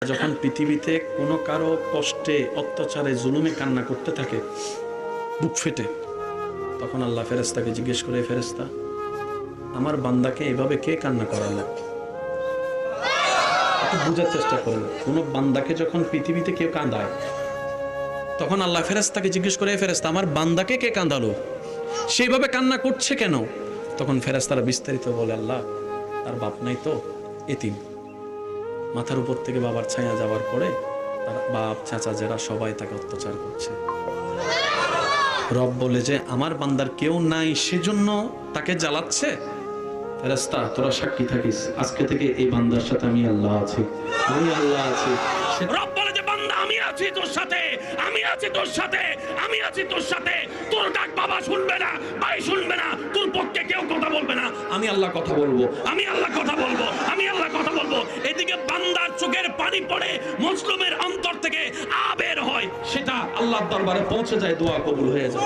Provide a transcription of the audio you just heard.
যখন পৃথিবীতে কোনো কারো কষ্টে অত্যাচারে জুলুমে কান্না করতে থাকে বুক ফেটে, তখন আল্লাহ ফেরেশতাকে জিজ্ঞেস করে, ফেরেশতা আমার বান্দাকে এভাবে কে কান্না করালো? একটু বুঝার চেষ্টা করেন, কোনো বান্দাকে যখন পৃথিবীতে কেউ কাঁদায় তখন আল্লাহ ফেরেশতাকে জিজ্ঞেস করে, ফেরেশতা আমার বান্দাকে কে কাঁদালো, সেইভাবে কান্না করছে কেন? তখন ফেরেশতারা বিস্তারিত বলে, আল্লাহ তার বাপ নাই তো, এতিম, মাথার উপর থেকে বাবার ছায়া যাওয়ার পরে তার বাপ চাচা যারা সবাই তাকে অত্যাচার করছে। রব বলে যে আমার বান্দার কেউ নাই সেজন্য তাকে জ্বালাচ্ছে। ফেরেশতা তোরা সাক্ষী থাকিস, আজকে থেকে এই বান্দার সাথে আমি আল্লাহ আছি, আমি আল্লাহ আছি। রব বলে যে বান্দা আমি আছি তোর সাথে, আমি আছি তোর সাথে, আমি আছি তোর সাথে। তোর ডাক বাবা শুনবে না, ভাই শুনবে না, তোর পক্ষে কেউ কথা বলবে না, আমি আল্লাহ কথা বলবো, আমি আল্লাহ কথা বলবো, আমি আল্লাহ কথা বলবো। এদিকে বান্দার চোখের পানি পড়ে, মজলুমের অন্তর থেকে আবের হয়, সেটা আল্লাহর দরবারে পৌঁছে যায়, দোয়া কবুল হয়ে যায়।